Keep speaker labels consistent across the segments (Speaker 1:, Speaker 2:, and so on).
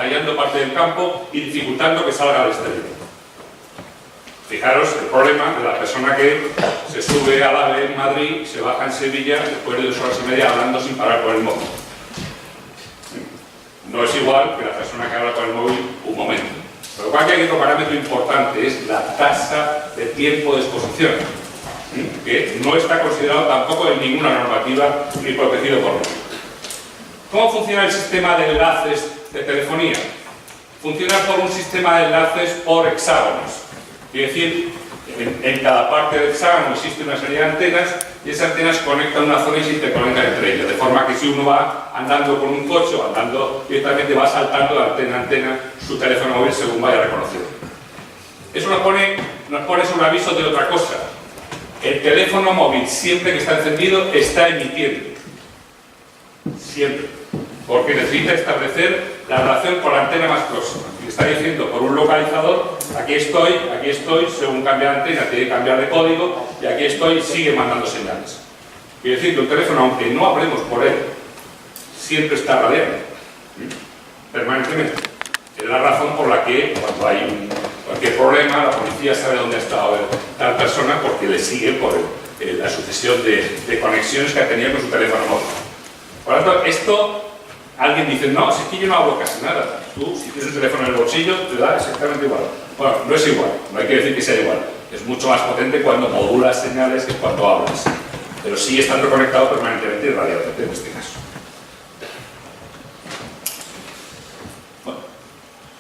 Speaker 1: avasallando parte del campo y dificultando que salga al exterior. Fijaros el problema de la persona que se sube al AVE en Madrid y se baja en Sevilla después de 2 horas y media hablando sin parar por el móvil. No es igual que la persona que habla por el móvil un momento. Pero lo que hay otro parámetro importante es la tasa de tiempo de exposición, que no está considerado tampoco en ninguna normativa ni protegido por ley. ¿Cómo funciona el sistema de enlaces de telefonía? Funciona por un sistema de enlaces por hexágonos. Es decir, en cada parte del hexágono existe una serie de antenas y esas antenas conectan una zona y se interconectan entre ellas, de forma que si uno va andando con un coche o andando directamente va saltando de antena a antena su teléfono móvil según vaya reconociendo. Eso nos pone sobre aviso de otra cosa. El teléfono móvil, siempre que está encendido, está emitiendo. Siempre. Porque necesita establecer la relación con la antena más próxima. Y está diciendo por un localizador, aquí estoy, según cambia de antena, tiene que cambiar de código, y aquí estoy, sigue mandando señales. Quiere decir que el teléfono, aunque no hablemos por él, siempre está radiando, permanentemente. Es la razón por la que cuando hay cualquier problema, la policía sabe dónde ha estado tal persona porque le sigue por la sucesión de conexiones que ha tenido con su teléfono móvil. Por lo tanto, esto... Alguien dice, no, si es que yo no hablo casi nada. Tú, si tienes el teléfono en el bolsillo, te da exactamente igual. Bueno, no es igual, no hay que decir que sea igual. Es mucho más potente cuando modulas señales que cuando hablas. Pero sigue estando conectado permanentemente y radiante en este caso. Bueno,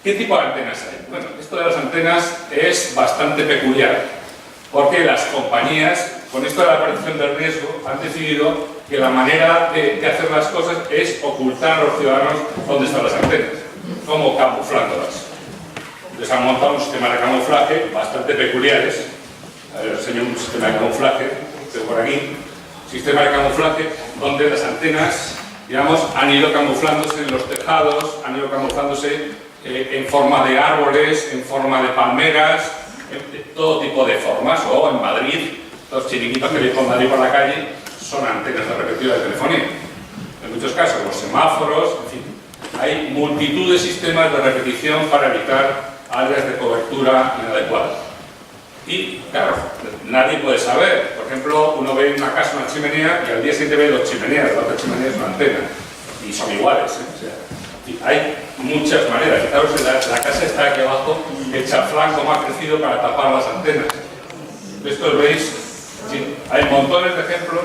Speaker 1: ¿qué tipo de antenas hay? Bueno, esto de las antenas es bastante peculiar, porque las compañías, con esto de la percepción del riesgo, han decidido que la manera de hacer las cosas es ocultar a los ciudadanos dónde están las antenas, como camuflándolas. Les han montado un sistema de camuflaje bastante peculiares. A ver, os enseño un sistema de camuflaje, tengo por aquí. Sistema de camuflaje donde las antenas, digamos, han ido camuflándose en los tejados, han ido camuflándose en forma de árboles, en forma de palmeras, de todo tipo de formas, o en Madrid, los chiringuitos que veis por Madrid por la calle, son antenas de repetidora de telefonía. En muchos casos, los semáforos, en fin, hay multitud de sistemas de repetición para evitar áreas de cobertura inadecuadas. Y, claro, nadie puede saber. Por ejemplo, uno ve en una casa una chimenea y al día siguiente ve 2 chimeneas, la otra chimenea es una antena. Y son iguales, O sea, hay muchas maneras. Fijaros, la casa está aquí abajo, el chaflán como ha crecido para tapar las antenas. Esto veis, sí, hay montones de ejemplos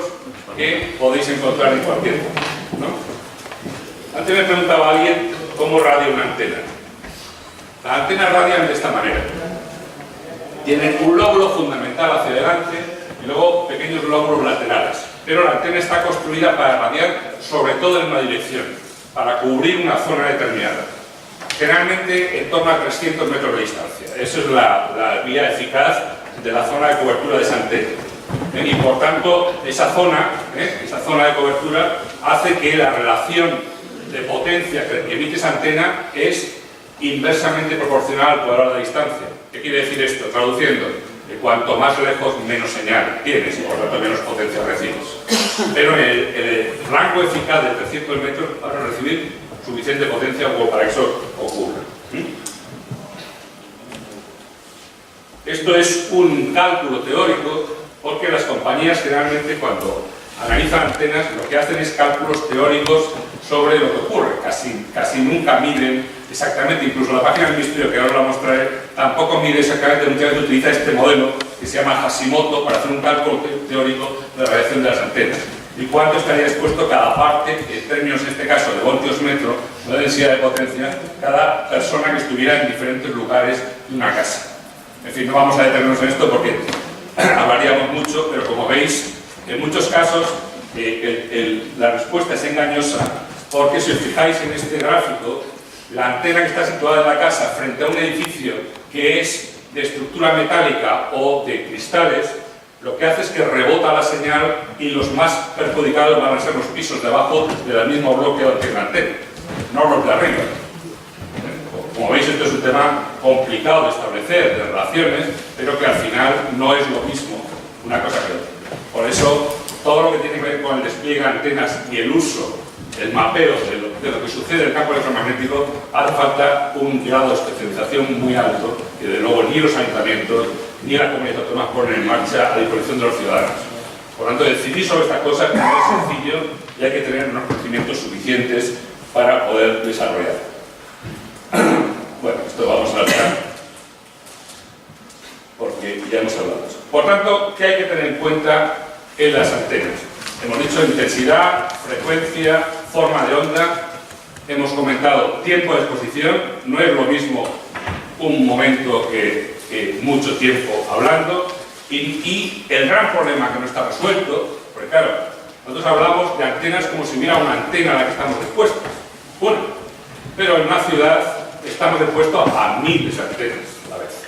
Speaker 1: que podéis encontrar en cualquier punto, ¿no? Antes me preguntaba alguien cómo radia una antena. Las antenas radian de esta manera. Tienen un lóbulo fundamental hacia adelante y luego pequeños lóbulos laterales. Pero la antena está construida para radiar sobre todo en una dirección, para cubrir una zona determinada. Generalmente en torno a 300 metros de distancia. Esa es la vía eficaz de la zona de cobertura de esa antena. Y por tanto, esa zona de cobertura hace que la relación de potencia que emite esa antena es inversamente proporcional al cuadrado de la distancia. ¿Qué quiere decir esto? Traduciendo, que cuanto más lejos, menos señal tienes y por tanto menos potencia recibes. Pero en el rango eficaz de 300 metros vas a recibir suficiente potencia como para que eso ocurra. Esto es un cálculo teórico porque las compañías generalmente cuando analizan antenas lo que hacen es cálculos teóricos sobre lo que ocurre. Casi nunca miden exactamente, incluso la página del Ministerio que ahora os la mostraré tampoco mide exactamente, muchas veces utiliza este modelo que se llama Hashimoto para hacer un cálculo teórico de la radiación de las antenas. Y cuánto estaría expuesto cada parte, en términos en este caso de voltios metro, de densidad de potencia, cada persona que estuviera en diferentes lugares de una casa. En fin, no vamos a detenernos en esto porque hablaríamos mucho, pero como veis, en muchos casos la respuesta es engañosa porque si os fijáis en este gráfico, la antena que está situada en la casa frente a un edificio que es de estructura metálica o de cristales, lo que hace es que rebota la señal y los más perjudicados van a ser los pisos de abajo del mismo bloque de la antena, no los de arriba. Como veis, esto es un tema complicado de establecer, de relaciones, pero que al final no es lo mismo una cosa que otra. Por eso, todo lo que tiene que ver con el despliegue de antenas y el uso, el mapeo de lo que sucede en el campo electromagnético, hace falta un grado de especialización muy alto, que de luego ni los ayuntamientos ni la comunidad autónoma ponen en marcha a disposición de los ciudadanos. Por lo tanto, decidir sobre esta cosa no es sencillo y hay que tener unos conocimientos suficientes para poder desarrollar. Bueno, esto vamos a hablar porque ya hemos hablado de eso. Por tanto, ¿qué hay que tener en cuenta en las antenas? Hemos dicho intensidad, frecuencia, forma de onda. Hemos comentado tiempo de exposición. No es lo mismo un momento que mucho tiempo hablando. Y el gran problema que no está resuelto, porque claro, nosotros hablamos de antenas como si hubiera una antena a la que estamos expuestos. Bueno, pero en una ciudad estamos expuestos a miles de antenas a la vez.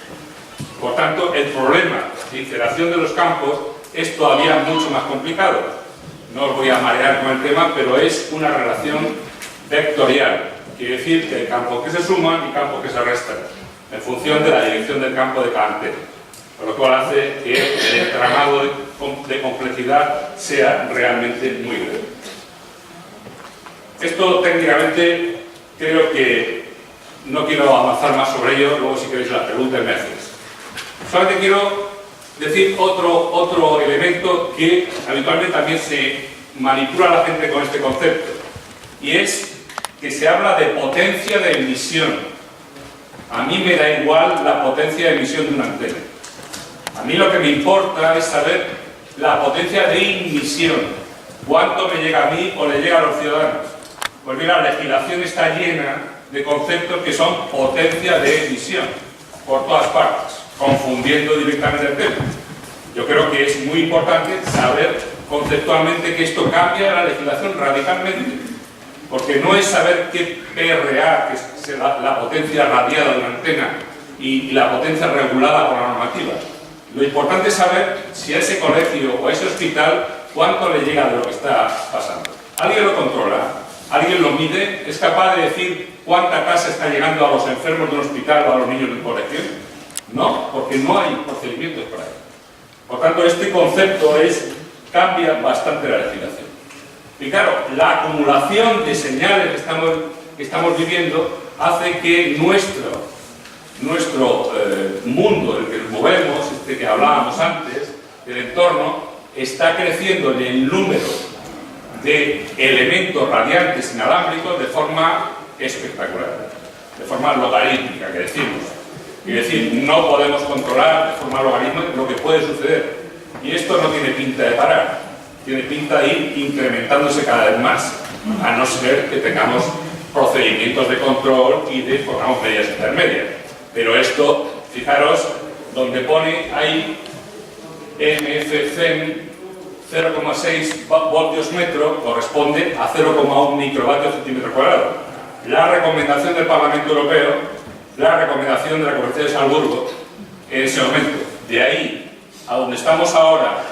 Speaker 1: Por tanto, el problema de interacción de los campos es todavía mucho más complicado. No os voy a marear con el tema, pero es una relación vectorial. Quiere decir que hay campos que se suman y campos que se restan, en función de la dirección del campo de cada antena. Con lo cual hace que el entramado de complejidad sea realmente muy grande. Esto técnicamente creo que no quiero avanzar más sobre ello, luego si queréis las preguntas me hacéis. Solamente quiero decir otro elemento que habitualmente también se manipula a la gente con este concepto, y es que se habla de potencia de emisión. A mí me da igual la potencia de emisión de una antena. A mí lo que me importa es saber la potencia de emisión. ¿Cuánto me llega a mí o le llega a los ciudadanos? Pues bien, la legislación está llena de conceptos que son potencia de emisión, por todas partes, confundiendo directamente el tema. Yo creo que es muy importante saber conceptualmente que esto cambia la legislación radicalmente, porque no es saber qué PRA, que es la potencia radiada de una antena, y la potencia regulada por la normativa. Lo importante es saber si a ese colegio o a ese hospital cuánto le llega de lo que está pasando. ¿Alguien lo controla? ¿Alguien lo mide? ¿Es capaz de decir cuánta tasa está llegando a los enfermos de un hospital o a los niños de un colegio? No, porque no hay procedimientos para ello. Por tanto, este concepto cambia bastante la legislación. Y claro, la acumulación de señales que estamos viviendo hace que nuestro mundo en el que nos movemos, este que hablábamos antes, el entorno, está creciendo en el número de elementos radiantes inalámbricos de forma espectacular, de forma logarítmica, que decimos. Es decir, no podemos controlar de forma logarítmica lo que puede suceder. Y esto no tiene pinta de parar, tiene pinta de ir incrementándose cada vez más, a no ser que tengamos procedimientos de control y pongamos medidas intermedias. Pero esto, fijaros, donde pone ahí MFCEM 0,6 voltios metro, corresponde a 0,1 microvatios centímetro cuadrado. La recomendación del Parlamento Europeo, la recomendación de la Conferencia de Salzburgo, en ese momento, de ahí a donde estamos ahora,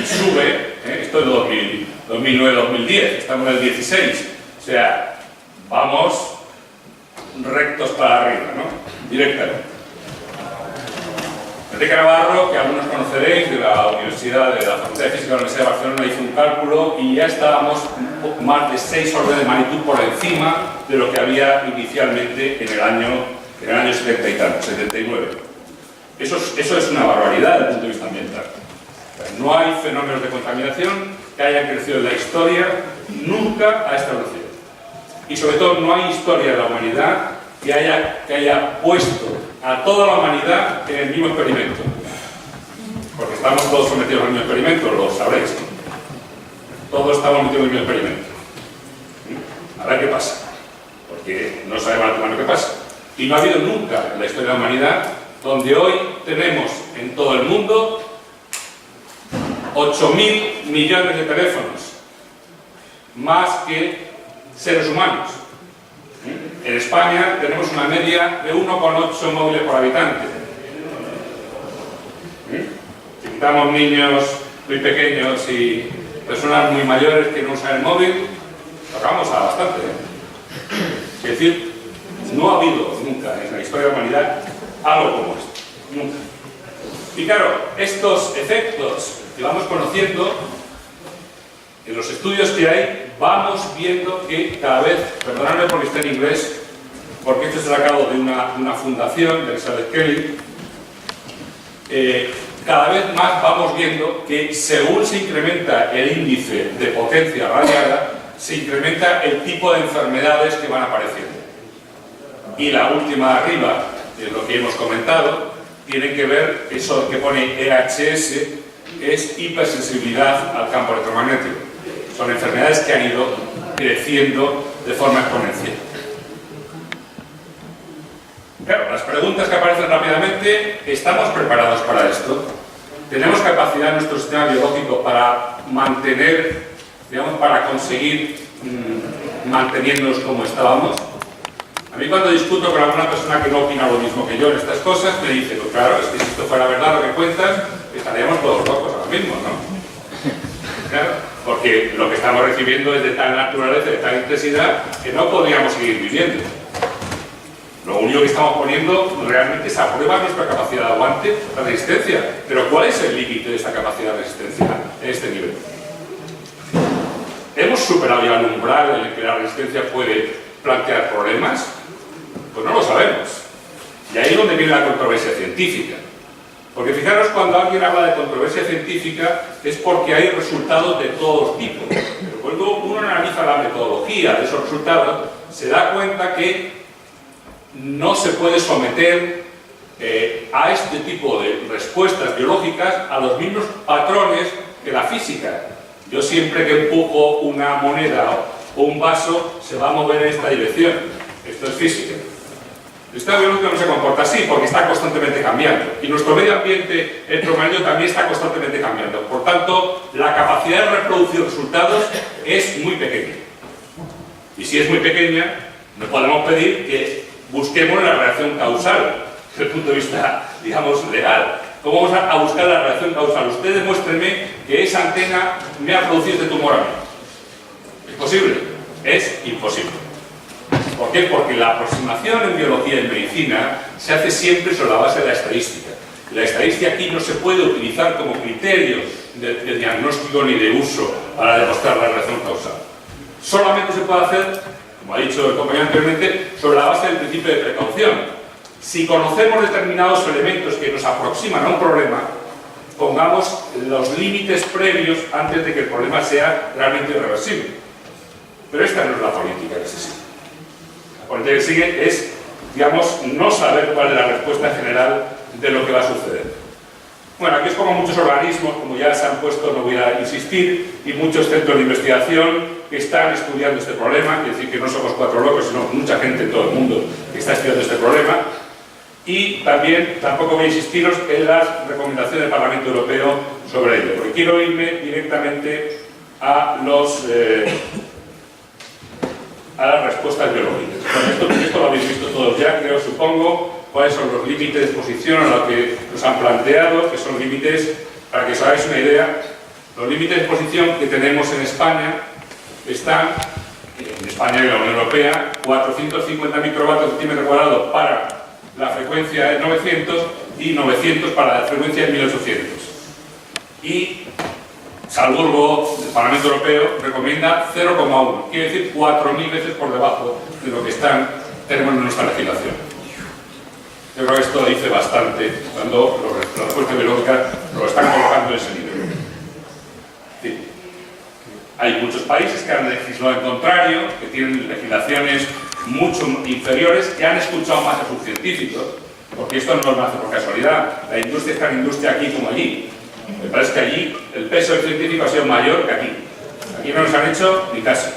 Speaker 1: y sube, esto es de 2009-2010, estamos en el 16, o sea, vamos rectos para arriba, ¿no? Directamente. Enrique Navarro, que algunos conoceréis, de la Universidad de la Facultad de Física de la Universidad de Barcelona, hizo un cálculo y ya estábamos más de 6 órdenes de magnitud por encima de lo que había inicialmente en el año 70 y tanto, 79. Eso es una barbaridad desde el punto de vista ambiental. No hay fenómenos de contaminación que hayan crecido en la historia nunca a esta velocidad. Y sobre todo no hay historia de la humanidad que haya puesto a toda la humanidad en el mismo experimento. Porque estamos todos sometidos al mismo experimento, lo sabréis. Todos estamos metidos en el mismo experimento. A ver qué pasa. Porque no sabemos antemano qué pasa. Y no ha habido nunca en la historia de la humanidad donde hoy tenemos en todo el mundo 8.000 millones de teléfonos, más que seres humanos. En España tenemos una media de 1,8 móviles por habitante. Si quitamos niños muy pequeños y personas muy mayores que no usan el móvil, tocamos a bastante. Es decir, no ha habido nunca en la historia de la humanidad algo como esto. Nunca. Y claro, estos efectos que vamos conociendo, en los estudios que hay, vamos viendo que cada vez, perdonadme porque está en inglés, porque esto es sacado de una fundación de Elizabeth Kelly, cada vez más vamos viendo que según se incrementa el índice de potencia radiada, se incrementa el tipo de enfermedades que van apareciendo. Y la última de arriba, de lo que hemos comentado, tiene que ver, eso que pone EHS, es hipersensibilidad al campo electromagnético. Son enfermedades que han ido creciendo de forma exponencial. Claro, las preguntas que aparecen rápidamente, ¿estamos preparados para esto? ¿Tenemos capacidad en nuestro sistema biológico para mantener, digamos, para conseguir mantenernos como estábamos? A mí cuando discuto con alguna persona que no opina lo mismo que yo en estas cosas, me dice, pues claro, es que si esto fuera verdad lo que cuentas, estaríamos todos locos ahora mismo, ¿no? Claro, porque lo que estamos recibiendo es de tal naturaleza, de tal intensidad, que no podríamos seguir viviendo. Lo único que estamos poniendo realmente es a prueba nuestra capacidad de aguante, la resistencia. Pero ¿cuál es el límite de esta capacidad de resistencia en este nivel? ¿Hemos superado ya el umbral en el que la resistencia puede plantear problemas? Pues no lo sabemos. Y ahí es donde viene la controversia científica. Porque fijaros, cuando alguien habla de controversia científica es porque hay resultados de todos tipos. Pero cuando uno analiza la metodología de esos resultados, se da cuenta que no se puede someter a este tipo de respuestas biológicas a los mismos patrones que la física. Yo siempre que empujo una moneda o un vaso se va a mover en esta dirección. Esto es física. El sistema biológico no se comporta así porque está constantemente cambiando. Y nuestro medio ambiente electromagnético también está constantemente cambiando. Por tanto, la capacidad de reproducir resultados es muy pequeña. Y si es muy pequeña, no podemos pedir que busquemos la reacción causal, desde el punto de vista, digamos, legal. ¿Cómo vamos a buscar la reacción causal? Ustedes demuéstrenme que esa antena me ha producido este tumor a mí. ¿Es posible? Es imposible. ¿Por qué? Porque la aproximación en biología y en medicina se hace siempre sobre la base de la estadística. La estadística aquí no se puede utilizar como criterio de diagnóstico ni de uso para demostrar la relación causal. Solamente se puede hacer, como ha dicho el compañero anteriormente, sobre la base del principio de precaución. Si conocemos determinados elementos que nos aproximan a un problema, pongamos los límites previos antes de que el problema sea realmente irreversible. Pero esta no es la política que se sigue. La política que sigue es, digamos, no saber cuál es la respuesta general de lo que va a suceder. Bueno, aquí es como muchos organismos, como ya se han puesto, no voy a insistir, y muchos centros de investigación que están estudiando este problema, es decir, que no somos cuatro locos, sino mucha gente en todo el mundo que está estudiando este problema. Y también, tampoco voy a insistiros en las recomendaciones del Parlamento Europeo sobre ello, porque quiero irme directamente a las respuestas biológicas. Bueno, esto lo habéis visto todos ya, creo, supongo, cuáles son los límites de exposición a lo que nos han planteado, que son límites, para que os hagáis una idea, los límites de exposición que tenemos en España están, en España y en la Unión Europea, 450 microvatios por centímetro cuadrado para la frecuencia de 900 y 900 para la frecuencia de 1800. Y Salzburgo, el Parlamento Europeo, recomienda 0,1, quiere decir 4.000 veces por debajo de lo que tenemos en nuestra legislación. Yo creo que esto dice bastante cuando las respuestas biológicas lo están colocando en ese nivel. Sí. Hay muchos países que han legislado el contrario, que tienen legislaciones mucho inferiores, que han escuchado más a sus científicos, porque esto no lo hace por casualidad. La industria es tan industria aquí como allí. Me parece que allí el peso del científico ha sido mayor que aquí. Aquí no nos han hecho ni caso,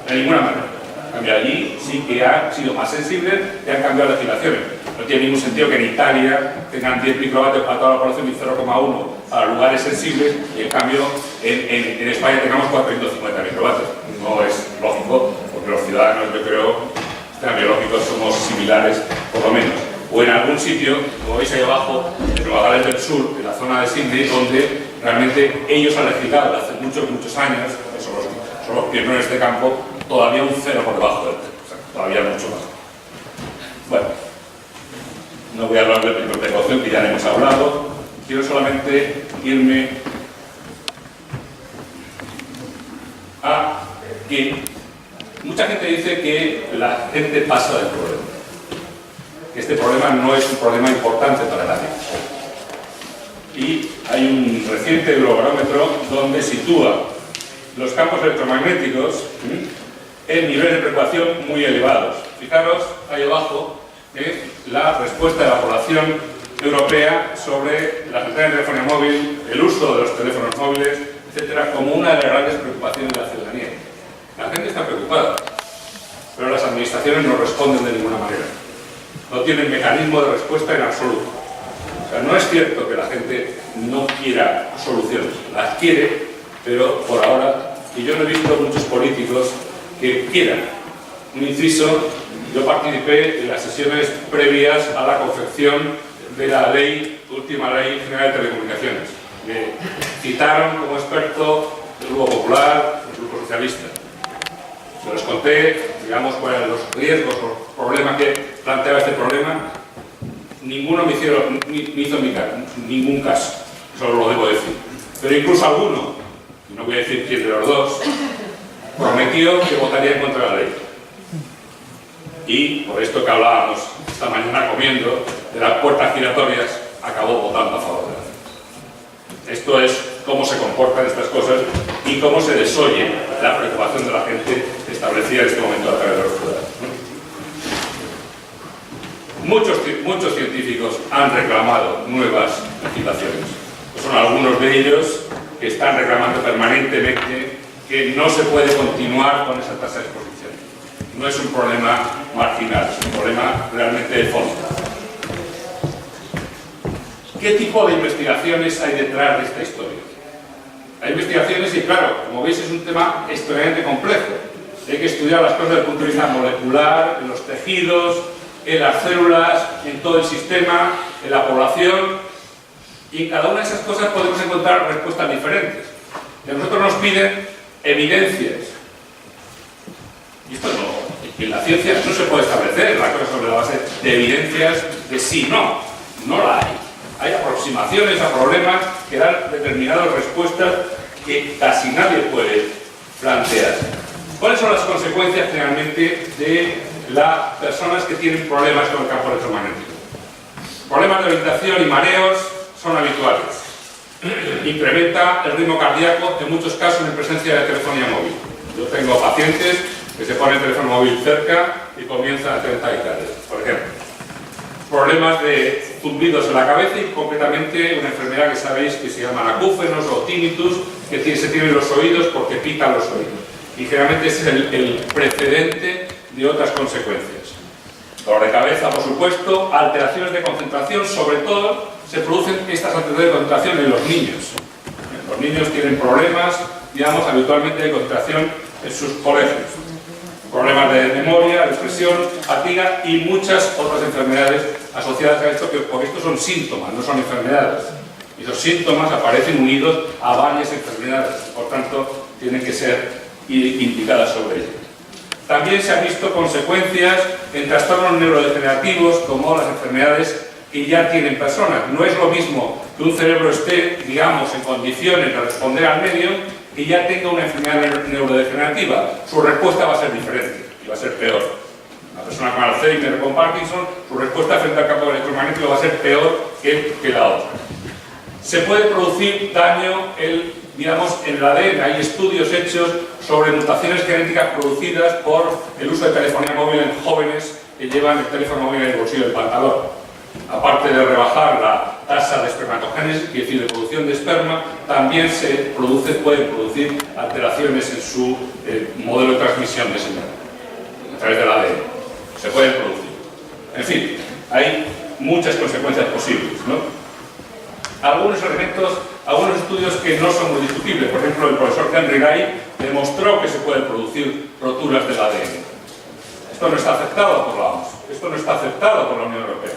Speaker 1: de ninguna manera. En cambio, allí sí que han sido más sensibles y han cambiado legislaciones. No tiene ningún sentido que en Italia tengan 10 microvatios para toda la población y 0,1 para lugares sensibles, y en cambio en España tengamos 450 microvatios. No es lógico, porque los ciudadanos, yo creo, biológicos somos similares, por lo menos. O en algún sitio, como veis ahí abajo, en Nueva Gales del Sur, en la zona de Sydney, donde realmente ellos han legislado hace muchos años, son los pioneros en este campo, todavía un 0 por debajo del 3, o sea, todavía mucho más. Bueno, no voy a hablar del principio de precaución, que ya hemos hablado, quiero solamente irme a que mucha gente dice que la gente pasa del problema, que este problema no es un problema importante para nadie. Y hay un reciente Eurobarómetro donde sitúa los campos electromagnéticos en niveles de preocupación muy elevados. Fijaros ahí abajo la respuesta de la población europea sobre las antenas de telefonía móvil, el uso de los teléfonos móviles, etcétera, como una de las grandes preocupaciones de la ciudadanía. La gente está preocupada, pero las administraciones no responden de ninguna manera. No tienen mecanismo de respuesta en absoluto. O sea, no es cierto que la gente no quiera soluciones, las quiere, pero por ahora, y yo no he visto muchos políticos que quieran. Un inciso, yo participé en las sesiones previas a la confección de la última ley general de telecomunicaciones. Me citaron como experto el Grupo Popular, el Grupo Socialista. Se los conté, digamos, cuáles eran los riesgos o problemas que planteaba este problema. Ninguno me hizo ningún caso, solo lo debo decir. Pero incluso alguno, no voy a decir quién de los dos, prometió que votaría en contra de la ley. Y por esto que hablábamos esta mañana comiendo de las puertas giratorias, acabó votando a favor de la ley. Esto es cómo se comportan estas cosas y cómo se desoye la preocupación de la gente establecida en este momento a través de los ciudadanos. Muchos científicos han reclamado nuevas legislaciones. Son algunos de ellos que están reclamando permanentemente que no se puede continuar con esa tasa de exposición. No es un problema marginal, es un problema realmente de fondo. ¿Qué tipo de investigaciones hay detrás de esta historia? Hay investigaciones y, claro, como veis, es un tema extremadamente complejo. Hay que estudiar las cosas desde el punto de vista molecular, en los tejidos, en las células, en todo el sistema, en la población, y en cada una de esas cosas podemos encontrar respuestas diferentes. Y a nosotros nos piden evidencias. Y esto en la ciencia no se puede establecer la cosa sobre la base de evidencias de sí, no la hay. Hay aproximaciones a problemas que dan determinadas respuestas que casi nadie puede plantear. ¿Cuáles son las consecuencias generalmente de las personas que tienen problemas con el campo electromagnético? Problemas de orientación y mareos son habituales. Incrementa el ritmo cardíaco, en muchos casos en presencia de telefonía móvil. Yo tengo pacientes que se ponen el teléfono móvil cerca y comienzan a tener taquicardia, por ejemplo. Problemas de zumbidos en la cabeza y concretamente una enfermedad que sabéis que se llama acúfenos o tinnitus, que se tienen los oídos porque pican los oídos. Y generalmente ese es el precedente de otras consecuencias. Dolor de cabeza, por supuesto, alteraciones de concentración, sobre todo se producen estas alteraciones de concentración en los niños. Los niños tienen problemas, digamos, habitualmente de concentración en sus colegios. Problemas de memoria, de expresión, fatiga y muchas otras enfermedades asociadas a esto, que por esto son síntomas, no son enfermedades. Y esos síntomas aparecen unidos a varias enfermedades, por tanto, tienen que ser indicadas sobre ello. También se han visto consecuencias en trastornos neurodegenerativos como las enfermedades que ya tienen personas. No es lo mismo que un cerebro esté, digamos, en condiciones de responder al medio que ya tenga una enfermedad neurodegenerativa. Su respuesta va a ser diferente y va a ser peor. Una persona con Alzheimer o con Parkinson, su respuesta frente al campo electromagnético va a ser peor que la otra. Se puede producir daño digamos, en el ADN. Hay estudios hechos sobre mutaciones genéticas producidas por el uso de telefonía móvil en jóvenes que llevan el teléfono móvil en el bolsillo del pantalón. Aparte de rebajar la tasa de espermatogénesis, es decir, de producción de esperma, también pueden producir alteraciones en su modelo de transmisión de señal, a través del ADN. Se pueden producir. En fin, hay muchas consecuencias posibles, ¿no? Algunos elementos, algunos estudios que no son muy discutibles. Por ejemplo, el profesor Henry Wright demostró que se pueden producir roturas del ADN. Esto no está aceptado por la OMS, esto no está aceptado por la Unión Europea.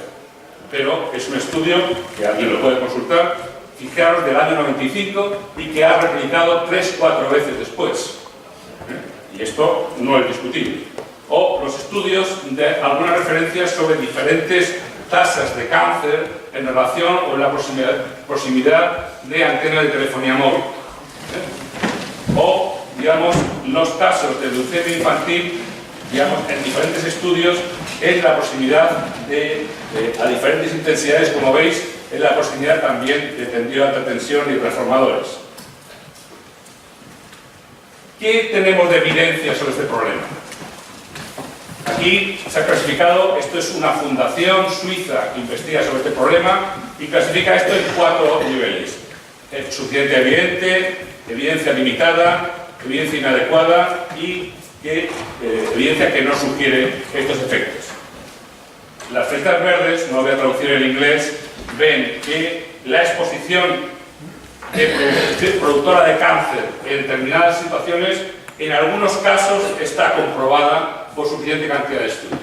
Speaker 1: Pero es un estudio que alguien lo puede consultar, fijaros, del año 95 y que ha replicado 3-4 veces después. Y esto no es discutible. O los estudios de algunas referencias sobre diferentes tasas de cáncer en relación o en la proximidad de antenas de telefonía móvil. O digamos, los casos de leucemia infantil, digamos, en diferentes estudios, es la proximidad a diferentes intensidades, como veis, es la proximidad también de tendido a alta tensión y transformadores. ¿Qué tenemos de evidencia sobre este problema? Aquí se ha clasificado, esto es una fundación suiza que investiga sobre este problema y clasifica esto en 4 niveles. Suficiente evidente, evidencia limitada, evidencia inadecuada y evidencia que no sugiere estos efectos. Las flechitas verdes, no voy a traducir en inglés, ven que la exposición productora de cáncer en determinadas situaciones, en algunos casos está comprobada por suficiente cantidad de estudios.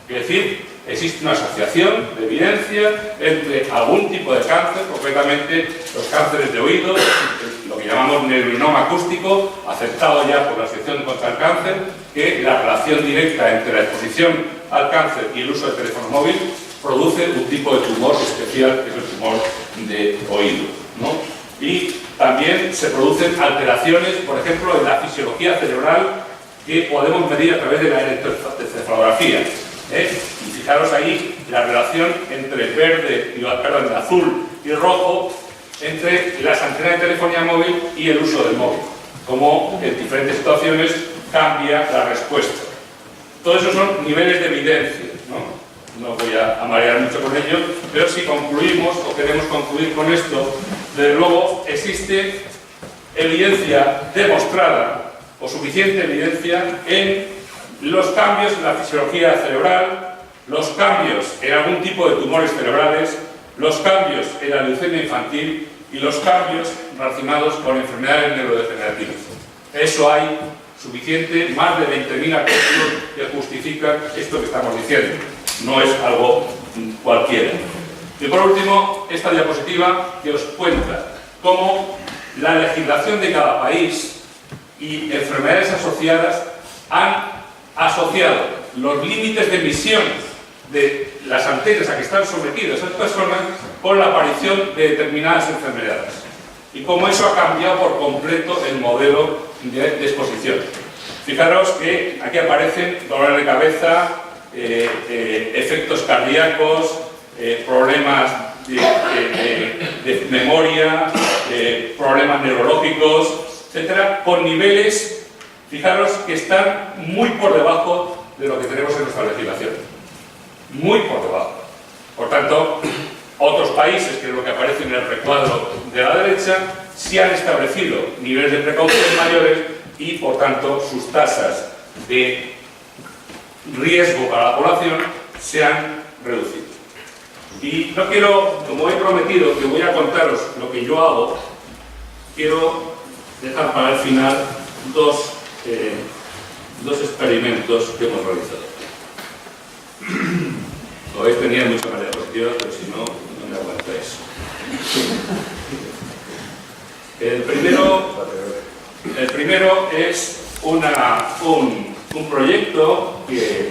Speaker 1: Es decir, existe una asociación de evidencia entre algún tipo de cáncer, concretamente los cánceres de oído, lo que llamamos neurinoma acústico, aceptado ya por la Asociación contra el Cáncer, que la relación directa entre la exposición al cáncer y el uso del teléfono móvil produce un tipo de tumor especial, que es el tumor de oído, ¿no? Y también se producen alteraciones, por ejemplo, en la fisiología cerebral que podemos medir a través de la electroencefalografía. Y fijaros ahí la relación entre el azul y rojo, entre las antenas de telefonía móvil y el uso del móvil. Como en diferentes situaciones cambia la respuesta. Todo eso son niveles de evidencia, ¿no? No voy a marear mucho con ello, pero si concluimos o queremos concluir con esto, desde luego existe evidencia demostrada o suficiente evidencia en los cambios en la fisiología cerebral, los cambios en algún tipo de tumores cerebrales, los cambios en la leucemia infantil y los cambios relacionados con enfermedades neurodegenerativas. Eso hay suficiente, más de 20.000 artículos que justifican esto que estamos diciendo. No es algo cualquiera. Y por último, esta diapositiva que os cuenta cómo la legislación de cada país y enfermedades asociadas han asociado los límites de emisión de las antenas a que están sometidas esas personas con la aparición de determinadas enfermedades. Y cómo eso ha cambiado por completo el modelo de exposición. Fijaros que aquí aparecen dolores de cabeza, efectos cardíacos, problemas de memoria, problemas neurológicos, etcétera, con niveles, fijaros, que están muy por debajo de lo que tenemos en nuestra legislación. Muy por debajo. Por tanto, otros países, que es lo que aparece en el recuadro de la derecha, sí han establecido niveles de precaución mayores y, por tanto, sus tasas de riesgo para la población se han reducido. Y no quiero, como he prometido que voy a contaros lo que yo hago, quiero dejar para el final dos experimentos que hemos realizado. Hoy tenía mucha manera positiva, pero si no, no me aguantáis. El primero es un proyecto que